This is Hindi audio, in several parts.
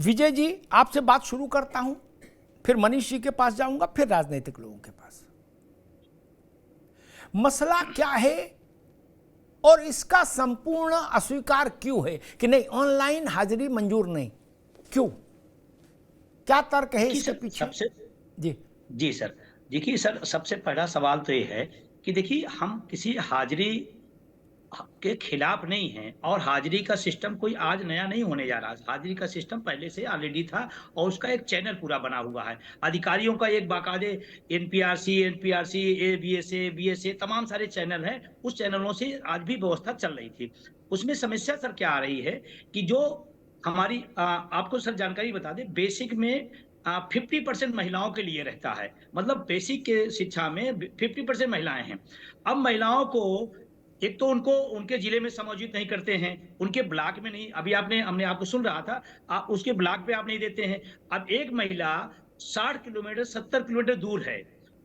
विजय जी, आपसे बात शुरू करता हूं, फिर मनीष जी के पास जाऊंगा, फिर राजनीतिक लोगों के पास। मसला क्या है और इसका संपूर्ण अस्वीकार क्यों है कि नहीं ऑनलाइन हाजिरी मंजूर नहीं? क्यों? क्या तर्क है इसके पीछे? सबसे जी जी सर, देखिए सर, सबसे पहला सवाल तो ये है कि देखिए हम किसी हाजिरी के खिलाफ नहीं हैं, और हाजिरी का सिस्टम कोई आज नया नहीं होने जा रहा। हाजिरी का सिस्टम पहले से ऑलरेडी था और उसका एक चैनल पूरा बना हुआ है। अधिकारियों का एक बाकायदे एनपीआरसी, बीएसए तमाम सारे चैनल हैं। उस चैनलों से आज भी व्यवस्था चल रही थी। उसमें समस्या सर क्या आ रही है कि जो हमारी आपको सर जानकारी बता दें, बेसिक में 50% महिलाओं के लिए रहता है। मतलब बेसिक के शिक्षा में 50% महिलाएं हैं। अब महिलाओं को एक तो उनको उनके जिले में समायोजित नहीं करते हैं, उनके ब्लॉक में नहीं। अभी हमने आपको सुन रहा था, उसके ब्लॉक पे आप नहीं देते हैं। अब एक महिला 60 किलोमीटर 70 किलोमीटर दूर है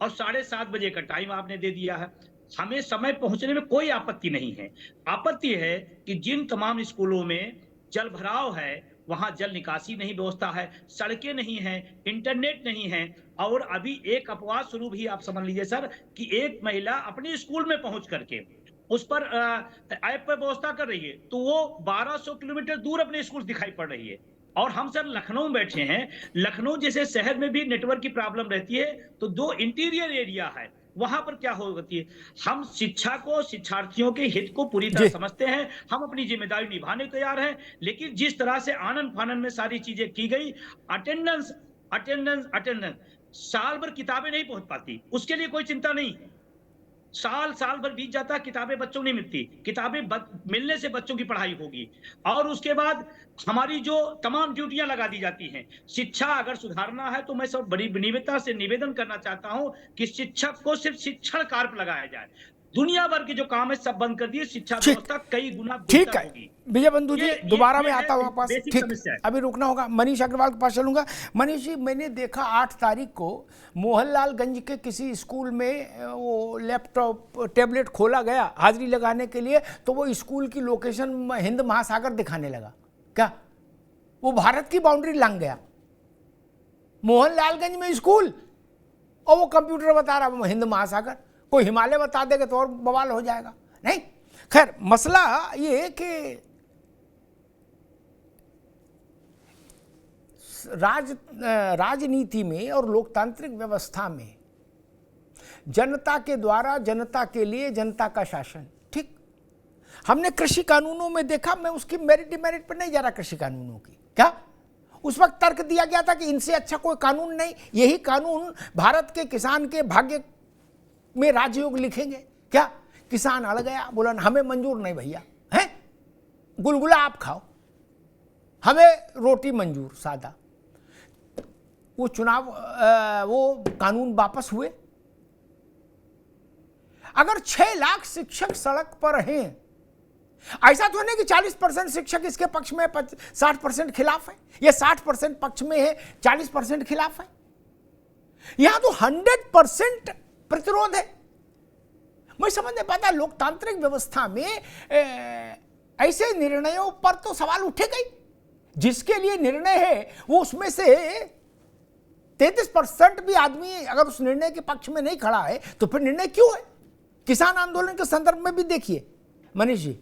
और 7:30 बजे का टाइम आपने दे दिया है। हमें समय पहुंचने में कोई आपत्ति नहीं है। आपत्ति है कि जिन तमाम स्कूलों में जल भराव है, वहां जल निकासी नहीं व्यवस्था है, सड़कें नहीं है, इंटरनेट नहीं है। और अभी एक अपवाद स्वरूप ही आप समझ लीजिए सर कि एक महिला अपने स्कूल में पहुंच करके उस पर ऐप पर व्यवस्था कर रही है, तो वो 1200 किलोमीटर दूर अपने स्कूल दिखाई पड़ रही है। और हम सर लखनऊ में बैठे हैं। लखनऊ जैसे शहर में भी नेटवर्क की प्रॉब्लम रहती है, तो दो इंटीरियर एरिया है, वहां पर क्या होती है। हम शिक्षा को, शिक्षार्थियों के हित को पूरी तरह जी समझते हैं, हम अपनी जिम्मेदारी निभाने तैयार हैं। लेकिन जिस तरह से आनन फानन में सारी चीजें की गई, अटेंडेंस अटेंडेंस अटेंडेंस, साल भर किताबें नहीं पहुंच पाती, उसके लिए कोई चिंता नहीं। साल साल भर बीत जाता, किताबें बच्चों को नहीं मिलती। किताबें मिलने से बच्चों की पढ़ाई होगी। और उसके बाद हमारी जो तमाम ड्यूटियां लगा दी जाती हैं। शिक्षा अगर सुधारना है तो मैं सब बड़ी विनीतता से निवेदन करना चाहता हूं कि शिक्षक को सिर्फ शिक्षण कार्य पर लगाया जाए। दुनिया भर के जो काम है सब बंद कर दिए, शिक्षा ठीक, व्यवस्था कई गुना ठीक बेहतर है होगी। विजय बंधु जी, दोबारा मैं ये आता है हूँ आपके पास। बेसिक ठीक, समस्या है। अभी रुकना होगा, मनीष अग्रवाल के पास चलूंगा। मनीष जी, मैंने देखा 8 तारीख को मोहनलालगंज के किसी स्कूल में वो लैपटॉप टैबलेट खोला गया हाजिरी लगाने के लिए, तो वो स्कूल की लोकेशन हिंद महासागर दिखाने लगा। क्या वो भारत की बाउंड्री लांघ गया? मोहनलालगंज में स्कूल और वो कंप्यूटर बता रहा है हिंद महासागर। कोई हिमालय बता देगा तो और बवाल हो जाएगा। नहीं, खैर मसला ये कि राजनीति में और लोकतांत्रिक व्यवस्था में जनता के द्वारा जनता के लिए जनता का शासन, ठीक। हमने कृषि कानूनों में देखा, मैं उसकी मेरिट डिमेरिट पर नहीं जा रहा कृषि कानूनों की, क्या उस वक्त तर्क दिया गया था कि इनसे अच्छा कोई कानून नहीं, यही कानून भारत के किसान के भाग्य में राजयोग लिखेंगे। क्या किसान अड़ गया, बोला हमें मंजूर नहीं भैया, हैं गुलगुला आप खाओ, हमें रोटी मंजूर सादा। वो चुनाव वो कानून वापस हुए। अगर 6 लाख शिक्षक सड़क पर हैं, ऐसा तो नहीं कि 40% शिक्षक इसके पक्ष में 60% खिलाफ है, या 60% पक्ष में है 40% खिलाफ है। यहां तो 100% प्रतिरोध है। मैं समझ नहीं पाता, लोकतांत्रिक व्यवस्था में ऐसे निर्णयों पर तो सवाल उठेगा ही। जिसके लिए निर्णय है वो उसमें से 33% भी आदमी अगर उस निर्णय के पक्ष में नहीं खड़ा है तो फिर निर्णय क्यों है? किसान आंदोलन के संदर्भ में भी देखिए मनीष जी।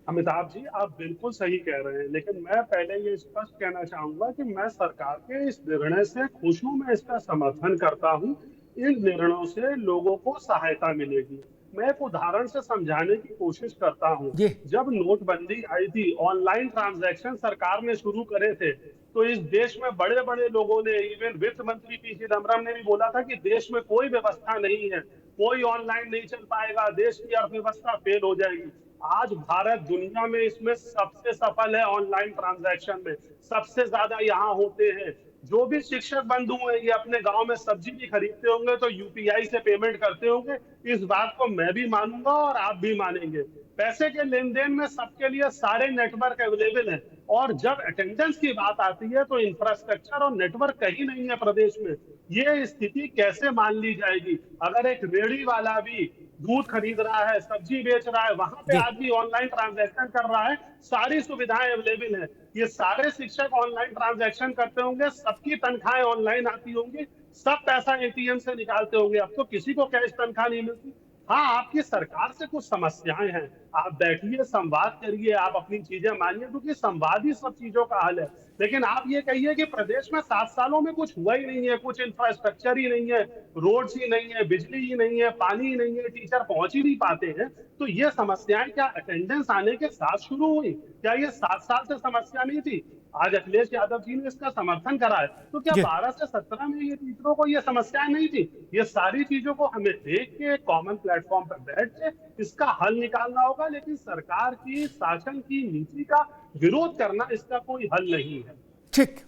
अमिताभ जी, आप बिल्कुल सही कह रहे हैं, लेकिन मैं पहले ये स्पष्ट कहना चाहूंगा कि मैं सरकार के इस निर्णय से खुश हूं, मैं इसका समर्थन करता हूं। इन निर्णयों से लोगों को सहायता मिलेगी। मैं एक उदाहरण से समझाने की कोशिश करता हूं। जी जब नोटबंदी आई थी, ऑनलाइन ट्रांजैक्शन सरकार ने शुरू करे थे, तो इस देश में बड़े बड़े लोगों ने, इवन वित्त मंत्री पी चिदम्बरम ने भी बोला था कि देश में कोई व्यवस्था नहीं है, कोई ऑनलाइन नहीं चल पाएगा, देश की अर्थव्यवस्था फेल हो जाएगी। आज भारत दुनिया में इसमें सबसे सफल है। ऑनलाइन ट्रांजैक्शन में सबसे ज्यादा यहाँ होते हैं। जो भी शिक्षक बंधु हैं, ये अपने गांव में सब्जी भी खरीदते होंगे तो यूपीआई से पेमेंट करते होंगे। इस बात को मैं भी मानूंगा और आप भी मानेंगे। पैसे के लेन देन में सबके लिए सारे नेटवर्क अवेलेबल हैं। और जब अटेंडेंस की बात आती है तो इंफ्रास्ट्रक्चर और नेटवर्क कहीं नहीं है प्रदेश में। ये स्थिति कैसे मान ली जाएगी? अगर एक रेहड़ी वाला भी दूध खरीद रहा है, सब्जी बेच रहा है, वहां पे जी आदमी ऑनलाइन ट्रांजैक्शन कर रहा है, सारी सुविधाएं अवेलेबल है। ये सारे शिक्षक ऑनलाइन ट्रांजैक्शन करते होंगे, सबकी तनख्वाहें ऑनलाइन आती होंगी, सब पैसा एटीएम से निकालते होंगे। अब तो किसी को कैश तनख्वाह नहीं मिलती। हाँ, आपकी सरकार से कुछ समस्याएं हैं, आप बैठिए, संवाद करिए, आप अपनी चीजें मानिए, क्योंकि संवाद ही सब चीजों का हल है। लेकिन आप ये कहिए कि प्रदेश में 7 सालों में कुछ हुआ ही नहीं है, कुछ इंफ्रास्ट्रक्चर ही नहीं है, रोड्स ही नहीं है, बिजली ही नहीं है, पानी ही नहीं है, टीचर पहुंच ही नहीं पाते हैं, तो ये समस्याएं क्या अटेंडेंस आने के साथ शुरू हुई? क्या ये 7 साल से समस्या नहीं थी? आज अखिलेश यादव जी ने इसका समर्थन करा है, तो क्या जी 12 से 17 में ये टीचरों को ये समस्याएं नहीं थी? ये सारी चीजों को हमें देख के कॉमन प्लेटफॉर्म पर बैठ के इसका हल निकालना होगा, लेकिन सरकार की शासन की नीति का विरोध करना इसका कोई हल नहीं है। ठीक।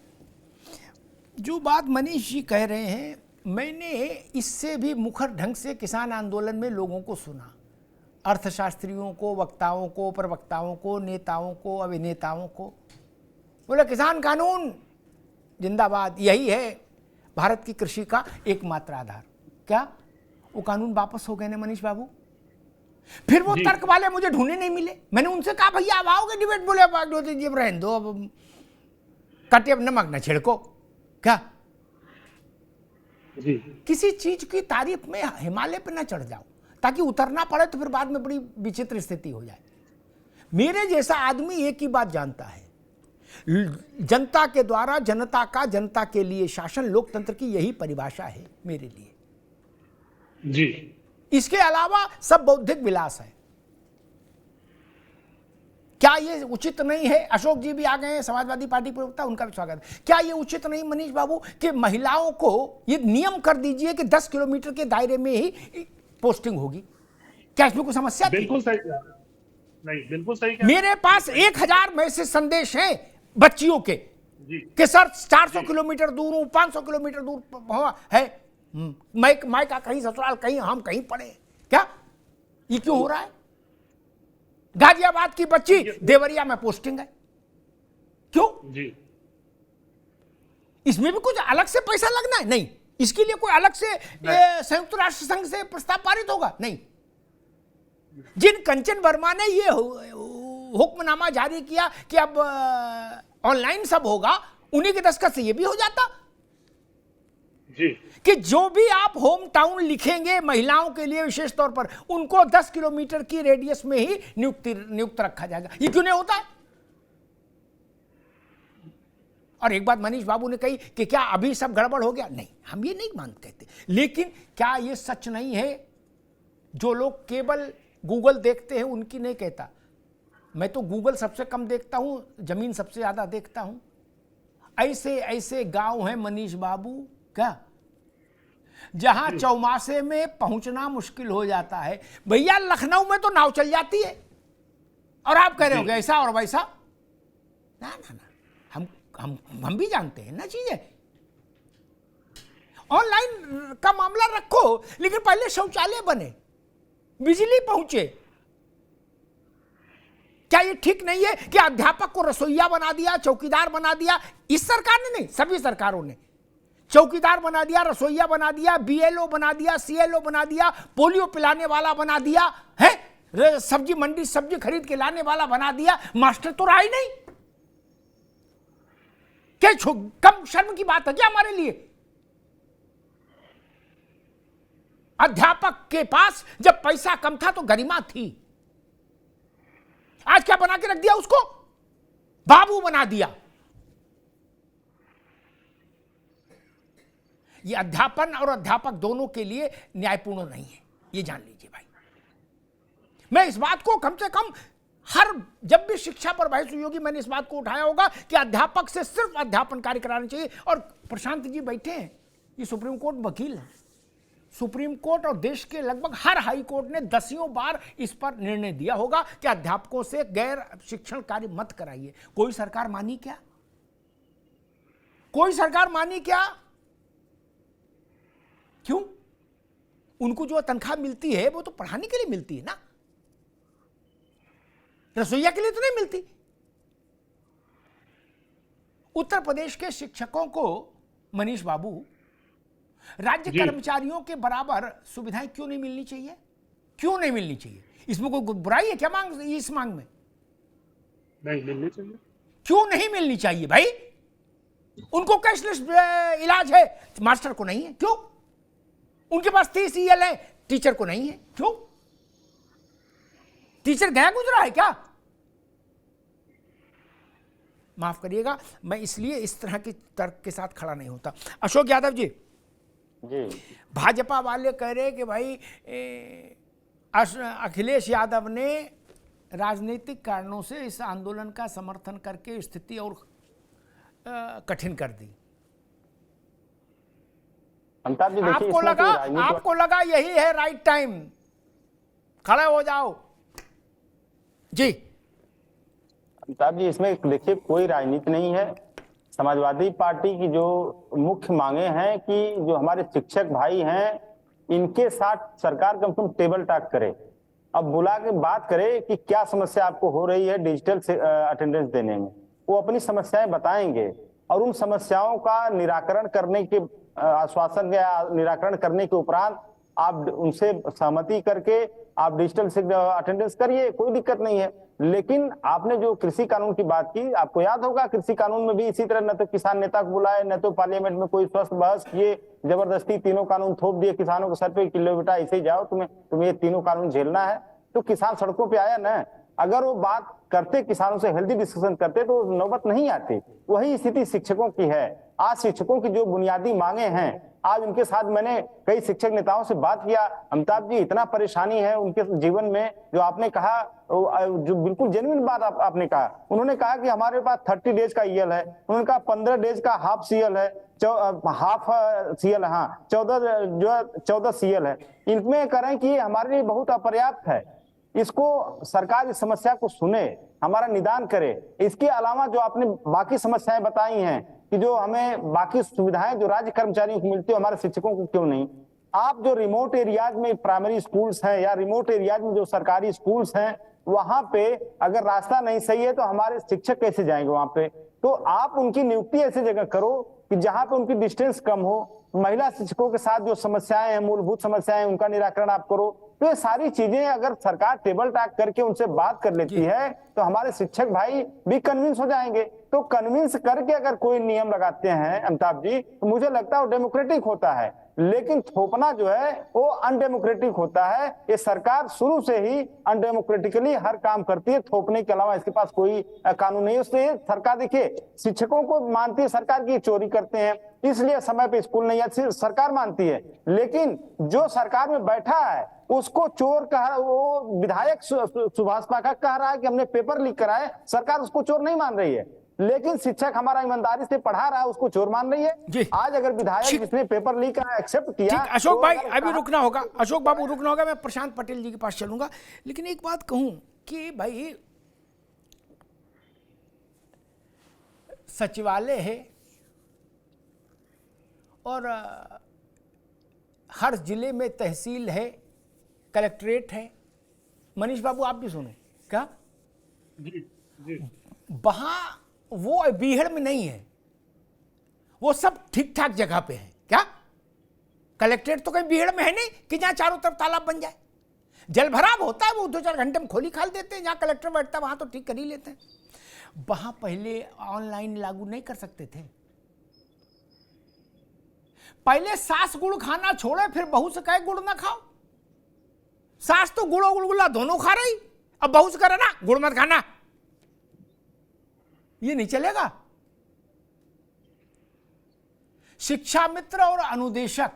जो बात मनीष जी कह रहे हैं, मैंने इससे भी मुखर ढंग से किसान आंदोलन में लोगों को सुना, अर्थशास्त्रियों को, वक्ताओं को, प्रवक्ताओं को, नेताओं को, अभिनेताओं को। बोले किसान कानून जिंदाबाद, यही है भारत की कृषि का एकमात्र आधार। क्या वो कानून वापस हो गए ना मनीष बाबू? फिर वो तर्क वाले मुझे ढूंढने नहीं मिले। मैंने उनसे कहा भैया अब आओगे डिबेट? बोले अब जी रहने दो, अब कटे, अब नमक न छिड़को। क्या जी किसी चीज की तारीफ में हिमालय पे ना चढ़ जाओ, ताकि उतरना पड़े तो फिर बाद में बड़ी विचित्र स्थिति हो जाए। मेरे जैसा आदमी एक ही बात जानता है, जनता के द्वारा जनता का, जनता के लिए शासन, लोकतंत्र की यही परिभाषा है मेरे लिए। जी इसके अलावा सब बौद्धिक विलास है। क्या ये उचित नहीं है? अशोक जी भी आ गए हैं, समाजवादी पार्टी प्रवक्ता, उनका भी स्वागत है। क्या ये उचित नहीं मनीष बाबू कि महिलाओं को ये नियम कर दीजिए कि 10 किलोमीटर के दायरे में ही पोस्टिंग होगी? क्या इसमें कोई समस्या थी? बिल्कुल सही कह नहीं, बिल्कुल सही कह मेरे पास 1000 मैसेज संदेश हैं बच्चियों के जी कि सर 400 किलोमीटर दूर हूं, 500 किलोमीटर दूर है, मैं का कहीं ससुराल, कहीं हम कहीं पड़े। क्या ये क्यों हो रहा है? गाजियाबाद की बच्ची देवरिया में पोस्टिंग है, क्यों? जी इसमें भी कुछ अलग से पैसा लगना है? नहीं। इसके लिए कोई अलग से संयुक्त राष्ट्र संघ से प्रस्ताव पारित होगा? नहीं। जिन कंचन वर्मा ने ये हुक्मनामा जारी किया कि अब ऑनलाइन सब होगा, उन्हीं के दस्तखत से ये भी हो जाता जी कि जो भी आप होम टाउन लिखेंगे महिलाओं के लिए विशेष तौर पर, उनको 10 किलोमीटर की रेडियस में ही नियुक्त रखा जाएगा। ये क्यों नहीं होता है? और एक बात मनीष बाबू ने कही कि क्या अभी सब गड़बड़ हो गया? नहीं, हम ये नहीं मान कहते, लेकिन क्या ये सच नहीं है? जो लोग केवल गूगल देखते हैं उनकी नहीं कहता, मैं तो गूगल सबसे कम देखता हूं, जमीन सबसे ज्यादा देखता हूं। ऐसे ऐसे गांव हैं मनीष बाबू, क्या जहां चौमासे में पहुंचना मुश्किल हो जाता है। भैया लखनऊ में तो नाव चल जाती है, और आप कह रहे हो ऐसा और वैसा। ना ना ना, हम भी जानते हैं ना चीजें। ऑनलाइन का मामला रखो, लेकिन पहले शौचालय बने, बिजली पहुंचे। क्या ये ठीक नहीं है कि अध्यापक को रसोइया बना दिया, चौकीदार बना दिया? इस सरकार ने नहीं, सभी सरकारों ने चौकीदार बना दिया, रसोइया बना दिया, बीएलओ बना दिया, सीएलओ बना दिया, पोलियो पिलाने वाला बना दिया है, सब्जी मंडी सब्जी खरीद के लाने वाला बना दिया। मास्टर तो रहा ही नहीं। क्या कम शर्म की बात है क्या हमारे लिए? अध्यापक के पास जब पैसा कम था तो गरिमा थी। आज क्या बना के रख दिया उसको? बाबू बना दिया। ये अध्यापन और अध्यापक दोनों के लिए न्यायपूर्ण नहीं है, ये जान लीजिए भाई। मैं इस बात को कम से कम जब भी शिक्षा पर बहस हुई होगी, मैंने इस बात को उठाया होगा कि अध्यापक से सिर्फ अध्यापन कार्य कराना चाहिए। और प्रशांत जी बैठे हैं, ये सुप्रीम कोर्ट वकील हैं। सुप्रीम कोर्ट और देश के लगभग हर हाई कोर्ट ने दसियों बार इस पर निर्णय दिया होगा कि अध्यापकों से गैर शिक्षण कार्य मत कराइए। कोई सरकार मानी क्या? कोई सरकार मानी क्या? क्यों? उनको जो तनख्वाह मिलती है वो तो पढ़ाने के लिए मिलती है ना, रसोइया के लिए तो नहीं मिलती। उत्तर प्रदेश के शिक्षकों को मनीष बाबू राज्य कर्मचारियों के बराबर सुविधाएं क्यों नहीं मिलनी चाहिए? क्यों नहीं मिलनी चाहिए? इसमें कोई बुराई है क्या मांग, इस मांग में? नहीं मिलनी चाहिए। क्यों नहीं मिलनी चाहिए भाई? उनको कैशलेस इलाज है, मास्टर को नहीं है, क्यों? उनके पास 30 EL है, टीचर को नहीं है, क्यों? टीचर गया गुजरा है क्या? माफ करिएगा, मैं इसलिए इस तरह के तर्क के साथ खड़ा नहीं होता। अशोक यादव जी, भाजपा वाले कह रहे कि भाई अखिलेश यादव ने राजनीतिक कारणों से इस आंदोलन का समर्थन करके स्थिति और कठिन कर दी। आपको लगा यही है राइट टाइम, खड़े हो जाओ जी। अमिताभ जी, इसमें देखिए कोई राजनीति नहीं है। समाजवादी पार्टी की जो मुख्य मांगे हैं कि जो हमारे शिक्षक भाई हैं इनके साथ सरकार कम से कम टेबल टॉक करे, अब बुला के बात करे कि क्या समस्या आपको हो रही है डिजिटल अटेंडेंस देने में। वो अपनी समस्याएं बताएंगे और उन समस्याओं का निराकरण करने के आश्वासन या निराकरण करने के उपरांत आप उनसे सहमति करके आप डिजिटल अटेंडेंस करिए, कोई दिक्कत नहीं है। लेकिन आपने जो कृषि कानून की बात की, आपको याद होगा कृषि कानून में भी इसी तरह न तो किसान नेता को बुलाए, न तो पार्लियामेंट में कोई स्वस्थ बहस किए, जबरदस्ती तीनों कानून थोप दिए किसानों के सर पे, कि लो बेटा ऐसे ही जाओ, तुम्हें ये तीनों कानून झेलना है। तो किसान सड़कों पे आया ना। अगर वो बात करते, किसानों से हेल्दी डिस्कशन करते तो नौबत नहीं आती। वही स्थिति शिक्षकों की है। आज शिक्षकों की जो बुनियादी मांगे हैं, आज उनके साथ मैंने कई शिक्षक नेताओं से बात किया। अमिताभ जी, इतना परेशानी है उनके जीवन में, जो आपने कहा, जो बिल्कुल जेन्युइन बात आपने कहा। उन्होंने कहा कि हमारे पास 30 डेज का EL है, उन्होंने कहा 15 डेज का हाफ CL है, हाफ CL, हाँ 14 CL है। इनमें करें कि हमारे लिए बहुत अपर्याप्त है। इसको सरकार इस समस्या को सुने, हमारा निदान करे। इसके अलावा जो आपने बाकी समस्याएं बताई हैं कि जो हमें बाकी सुविधाएं जो राज्य कर्मचारियों को मिलती है, हमारे शिक्षकों को क्यों नहीं? आप जो रिमोट एरियाज में प्राइमरी स्कूल्स हैं या रिमोट एरियाज में जो सरकारी स्कूल्स हैं, वहां पे अगर रास्ता नहीं सही है तो हमारे शिक्षक कैसे जाएंगे वहां पे? तो आप उनकी नियुक्ति ऐसी जगह करो कि जहां पे उनकी डिस्टेंस कम हो। महिला शिक्षकों के साथ जो समस्याएं हैं, मूलभूत समस्याएं, उनका निराकरण आप करो। तो ये सारी चीजें अगर सरकार टेबल टॉक करके उनसे बात कर लेती है तो हमारे शिक्षक भाई भी कन्विंस हो जाएंगे। तो कन्विंस करके अगर कोई नियम लगाते हैं अमिताभ जी, तो मुझे लगता है वो डेमोक्रेटिक होता है। लेकिन थोपना जो है वो अनडेमोक्रेटिक होता है। ये सरकार शुरू से ही अनडेमोक्रेटिकली हर काम करती है, थोपने के अलावा इसके पास कोई कानून नहीं है। उससे सरकार, देखिए, शिक्षकों को मानती है सरकार की चोरी करते हैं इसलिए समय पे स्कूल नहीं आती, सरकार मानती है। लेकिन जो सरकार में बैठा है उसको चोर कह, वो विधायक सुभाष पाठक कह रहा है कि हमने पेपर लीक कराए, सरकार उसको चोर नहीं मान रही है। लेकिन शिक्षक हमारा ईमानदारी से पढ़ा रहा है, उसको चोर मान रही है। आज अगर विधायक जिसने पेपर लीक का एक्सेप्ट किया, अशोक भाई अभी रुकना होगा, अशोक बाबू रुकना होगा, मैं प्रशांत पटेल जी के पास चलूंगा। लेकिन एक बात कहूं कि भाई सचिवालय है और हर जिले में तहसील है, कलेक्ट्रेट है। मनीष बाबू आप भी सुनो क्या? जी। वहां वो बीहड़ में नहीं है, वो सब ठीक ठाक जगह पे है क्या? कलेक्ट्रेट तो कहीं बीहड़ में है नहीं कि जहां चारों तरफ तालाब बन जाए। जल भराव होता है, वो 2-4 घंटे में खोली खाल देते हैं। जहां कलेक्टर बैठता है वहां तो ठीक कर ही लेते हैं। वहां पहले ऑनलाइन लागू नहीं कर सकते थे। पहले सास गुड़ खाना छोड़े, फिर बहू से कहे गुड़ ना खाओ। सास तो गुड़ और गुलगुला दोनों खा रही, अब बहू से करे ना गुड़ मत खाना, ये नहीं चलेगा। शिक्षा मित्र और अनुदेशक,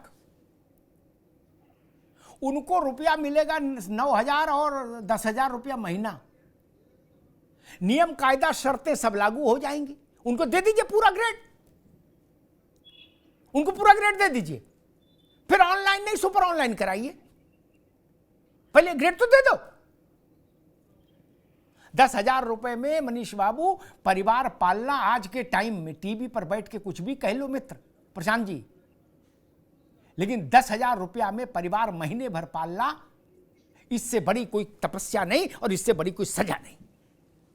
उनको रुपया मिलेगा 9,000 और 10,000 रुपया महीना। नियम कायदा शर्तें सब लागू हो जाएंगी। उनको दे दीजिए पूरा ग्रेड, उनको पूरा ग्रेड दे दीजिए। फिर ऑनलाइन नहीं, सुपर ऑनलाइन कराइए, पहले ग्रेड तो दे दो। 10,000 रुपए में मनीष बाबू परिवार पालना आज के टाइम में, टीवी पर बैठ के कुछ भी कह लो मित्र प्रशांत जी, लेकिन 10,000 रुपया में परिवार महीने भर पालना, इससे बड़ी कोई तपस्या नहीं और इससे बड़ी कोई सजा नहीं।